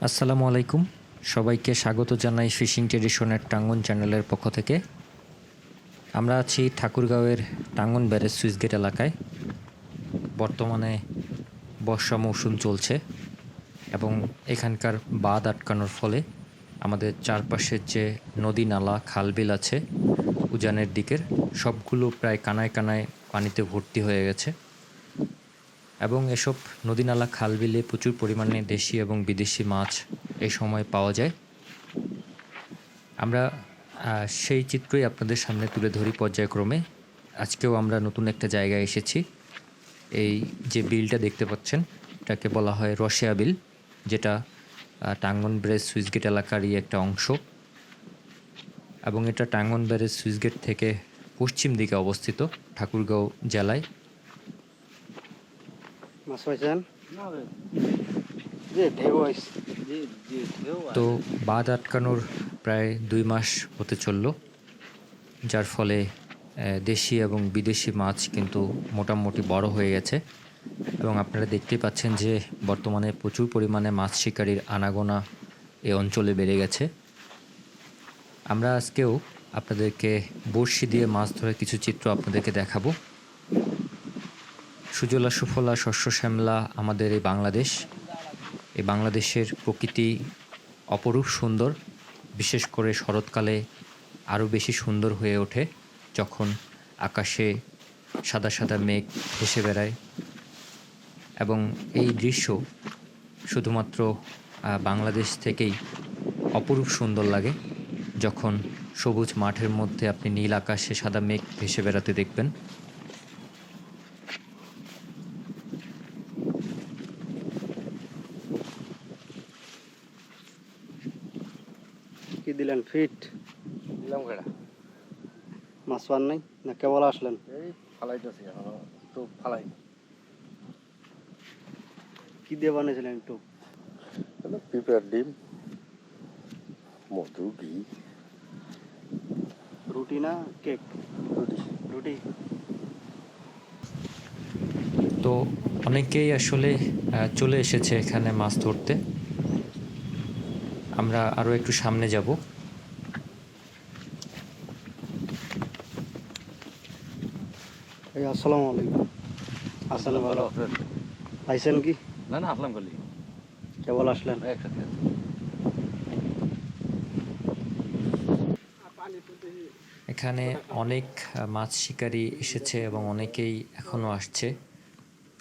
আসসালামু আলাইকুম, সবাইকে স্বাগত জানাই ফিশিং ট্রেডিশনের টাঙ্গন চ্যানেলের পক্ষ থেকে। আমরা আছি ঠাকুরগাঁওয়ের টাঙ্গন ব্যারেজ সুইচ গেট এলাকায়। বর্তমানে বর্ষা মৌসুম চলছে এবং এখানকার বাঁধ আটকানোর ফলে আমাদের চারপাশের যে নদী নালা খালবিল আছে উজানের দিকের, সবগুলো প্রায় কানায় কানায় পানিতে ভর্তি হয়ে গেছে এবং এসব নদী নালা খালবিলে প্রচুর পরিমাণে দেশি এবং বিদেশি মাছ এই সময় পাওয়া যায়। আমরা সেই চিত্রই আপনাদের সামনে তুলে ধরি পর্যায়ক্রমে। আজকেও আমরা নতুন একটা জায়গায় এসেছি। এই যে বিলটা দেখতে পাচ্ছেন এটাকে বলা হয় রসিয়া বিল, যেটা টাঙ্গন ব্যারেজ সুইচ গেট এলাকারই একটা অংশ এবং এটা টাঙ্গন ব্যারেজ সুইচ গেট থেকে পশ্চিম দিকে অবস্থিত ঠাকুরগাঁও জেলায়। তো বাঁধ আটকানোর প্রায় 2 মাস হতে চলল, যার ফলে দেশি এবং বিদেশি মাছ কিন্তু মোটামুটি বড় হয়ে গেছে এবং আপনারা দেখতেই পাচ্ছেন যে বর্তমানে প্রচুর পরিমাণে মাছ শিকারির আনাগোনা এই অঞ্চলে বেড়ে গেছে। আমরা আজকেও আপনাদেরকে বড়শি দিয়ে মাছ ধরে কিছু চিত্র আপনাদেরকে দেখাবো। সুজলা সুফলা শস্য শ্যামলা আমাদের এই বাংলাদেশ। এই বাংলাদেশের প্রকৃতি অপরূপ সুন্দর, বিশেষ করে শরৎকালে আরও বেশি সুন্দর হয়ে ওঠে যখন আকাশে সাদা সাদা মেঘ ভেসে বেড়ায় এবং এই দৃশ্য শুধুমাত্র বাংলাদেশ থেকেই অপরূপ সুন্দর লাগে যখন সবুজ মাঠের মধ্যে আপনি নীল আকাশে সাদা মেঘ ভেসে বেড়াতে দেখবেন। কি দিলেন ফিট দিলাম কেডা মাছ পান নাই না কেবল আসলেন? এই ফালাইতেছি এখন তো ফালাই কি দিয়ে বানিয়েছিলেন একটু? পিঁপড়ার ডিম, মধু, ঘি, রুটি না কেক? রুটি। রুটি। তো অনেকেই আসলে চলে এসেছে এখানে মাছ ধরতে। আমরা আরও একটু সামনে যাব। এই আসসালামু আলাইকুম। আসসালাম, ভালো আইছেন কি? না না আসলাম খালি কেবল আসলেন? একসাথে। এখানে অনেক মাছ শিকারী এসেছে এবং অনেকেই এখনও আসছে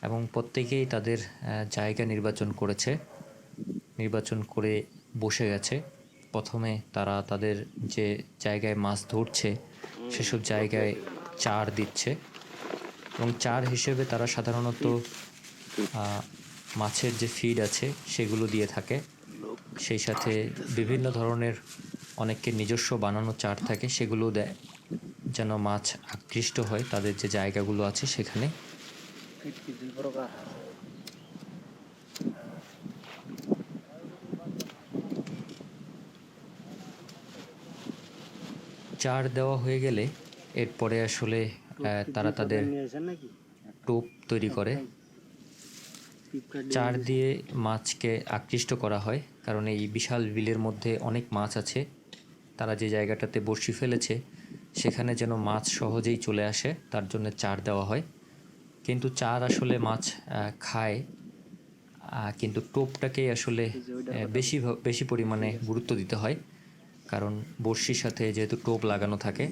এবং প্রত্যেকেই তাদের জায়গা নির্বাচন করে বসে গেছে। প্রথমে তারা তাদের যে জায়গায় মাছ ধরছে সেসব জায়গায় চার দিচ্ছে এবং চার হিসেবে তারা সাধারণত মাছের যে ফিড আছে সেগুলো দিয়ে থাকে। সেই সাথে বিভিন্ন ধরনের অনেকের নিজস্ব বানানো চার থাকে, সেগুলো দেয় যেন মাছ আকৃষ্ট হয় তাদের যে জায়গাগুলো আছে সেখানে। চার দেওয়া হয়ে গেলে এরপরে আসলে তারা তাদের টোপ তৈরি করে। চার দিয়ে মাছকে আকৃষ্ট করা হয়, কারণ এই বিশাল বিলের মধ্যে অনেক মাছ আছে। তারা যে জায়গাটাতে বড়শি ফেলেছে সেখানে যেন মাছ সহজেই চলে আসে তার জন্য চার দেওয়া হয়। কিন্তু চার আসলে মাছ খায়, কিন্তু টোপটাকেই আসলে বেশি পরিমাণে গুরুত্ব দিতে হয়, কারণ বড়শির সাথে যেহেতু টোপ লাগানো থাকে।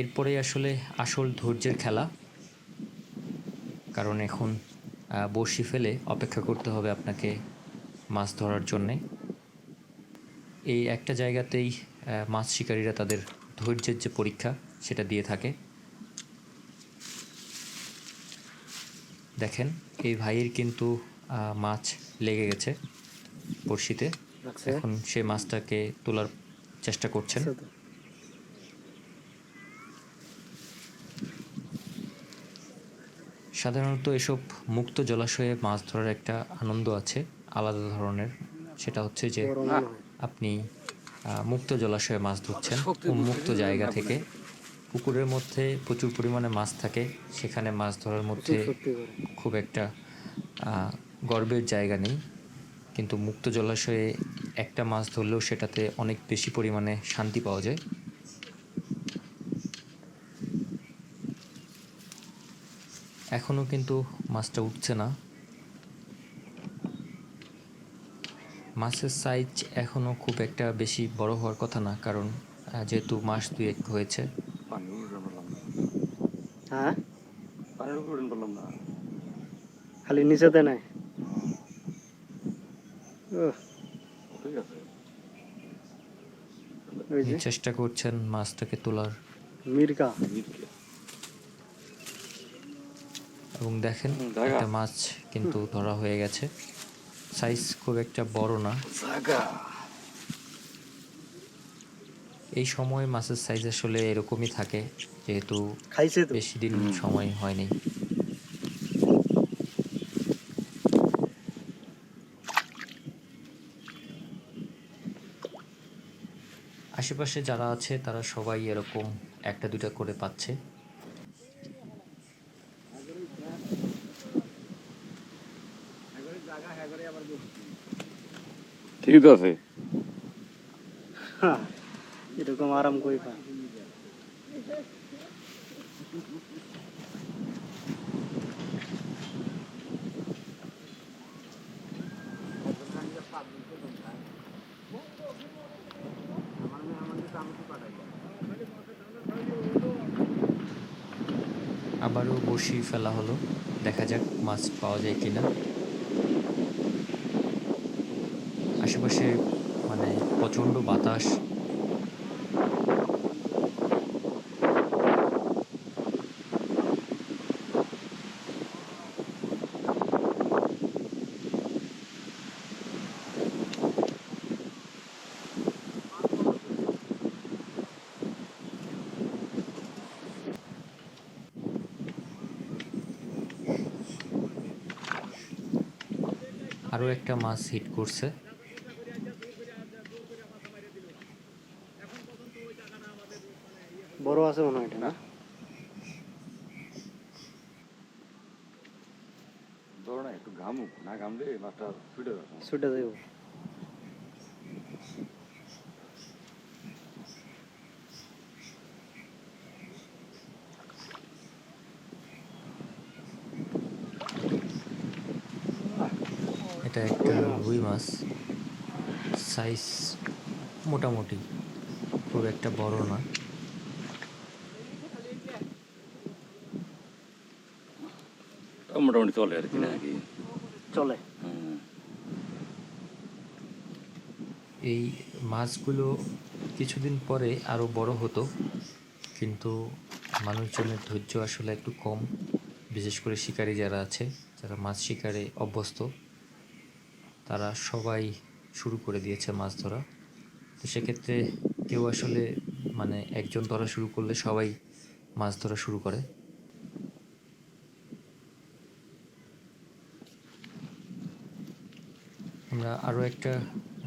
এরপরে আসলে আসল ধৈর্যের খেলা, কারণ এখন বড়শি ফেলে অপেক্ষা করতে হবে আপনাকে মাছ ধরার জন্যে। এই একটা জায়গাতেই মাছ শিকারীরা তাদের ধৈর্যের যে পরীক্ষা সেটা দিয়ে থাকে। দেখেন এই ভাইয়ের কিন্তু মাছ লেগে গেছে বড়শিতে, এখন সে মাছটাকে তোলার চেষ্টা করছেন। সাধারণত এসব মুক্ত জলাশয়ে মাছ ধরার একটা আনন্দ আছে আলাদা ধরনের, সেটা হচ্ছে যে আপনি মুক্ত জলাশয়ে মাছ ধরছেন, উন্মুক্ত জায়গা থেকে পুকুরের মধ্যে প্রচুর পরিমাণে মাছ থাকে, সেখানে মাছ ধরার মধ্যে সত্যি করে খুব একটা গর্বের জায়গা নেই, কিন্তু মুক্ত জলাশয়ে একটা মাছ ধরলেও সেটাতে অনেক বেশি পরিমাণে শান্তি পাওয়া যায়। এখনও কিন্তু মাছটা উঠছে না। মাছের সাইজ এখনও খুব একটা বেশি বড় হওয়ার কথা না, কারণ যেহেতু মাস 2-1 হয়েছে। পানির উপরে বললাম না, হ্যাঁ পানির উপরে বললাম না। খালি নিচেতে নাই। ঠিক আছে, ওই যে চেষ্টা করছেন মাছটাকে তোলার, মির্কা এবং দেখেন জায়গা। একটা মাছ কিন্তু ধরা হয়ে গেছে। সাইজ খুব একটা বড় না। জায়গা। এই সময় মাছের সাইজ আসলে এরকমই থাকে, যেহেতু খাইছে তো। বেশি দিন সময় হয়নি। আশেপাশে যারা আছে তারা সবাই এরকম একটা দুটা করে পাচ্ছে। ঠিক তো আছে। হ্যাঁ, এরকম আরাম কই পায়। আবারও বড়শি ফেলা হলো, দেখা যাক মাছ পাওয়া যায় কিনা। আশেপাশে মানে প্রচণ্ড বাতাস। আরও একটা মাছ হিট করছে। বড় আছে মনে হয় এটা, না? ধরো না, একটু ঘামুক, না ঘামলে মাছটা ছুটে যাবে। ছুটে যাইব। এটা একটা রুই মাছ, সাইজ মোটামুটি, খুব একটা বড় না। মোটামুটি চলে আর কি, নাকি? চলে। এই মাছগুলো কিছুদিন পরে আরও বড় হতো, কিন্তু মানুষজনের ধৈর্য আসলে একটু কম, বিশেষ করে শিকারী যারা আছে, যারা মাছ শিকারে অভ্যস্ত, তারা সবাই শুরু করে দিয়েছে মাছ ধরা। তো সেক্ষেত্রে কেউ আসলে মানে একজন ধরা শুরু করলে সবাই মাছ ধরা শুরু করে। আমরা আরও একটা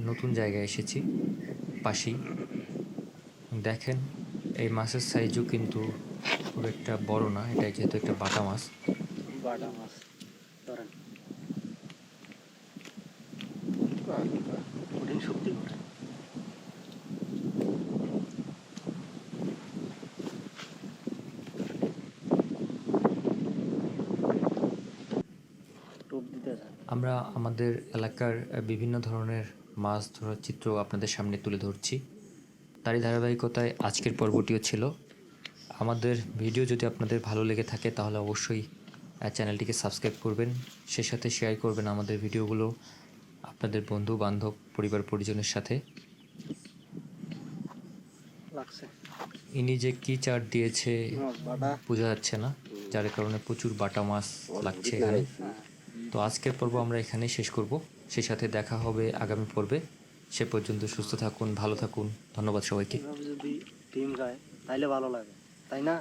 নতুন জায়গায় এসেছি, পাশেই। দেখেন এই মাছের সাইজও কিন্তু খুব একটা বড় না, এটা যেহেতু একটা বাটা মাছ। বাটা মাছ ধরেন, কঠিন শক্তি করে। টোপ দিতে যায়। আমরা আমাদের এলাকার বিভিন্ন ধরনের মাছ ধরার চিত্র আপনাদের সামনে তুলে ধরছি। তারই ধারাবাহিকতায় আজকের পর্বটিও ছিল। আমাদের ভিডিও যদি আপনাদের ভালো লেগে থাকে তাহলে অবশ্যই চ্যানেলটিকে সাবস্ক্রাইব করবেন, সে সাথে শেয়ার করবেন আমাদের ভিডিওগুলো আপনাদের বন্ধু বান্ধব পরিবার পরিজনের সাথে। লাগছে ইনি যে কী চার দিয়েছে মাছ বাটা। বোঝা যাচ্ছে না, যার কারণে প্রচুর বাটা মাছ লাগছে এখানে। তো আজকের পর্ব আমরা এখানেই শেষ করব, সে সাথে দেখা হবে আগামী পর্বে। সে পর্যন্ত সুস্থ থাকুন, ভালো থাকুন, ধন্যবাদ সবাইকে। এভাবে যদি টিম যায় তাইলে ভালো লাগে, তাই না?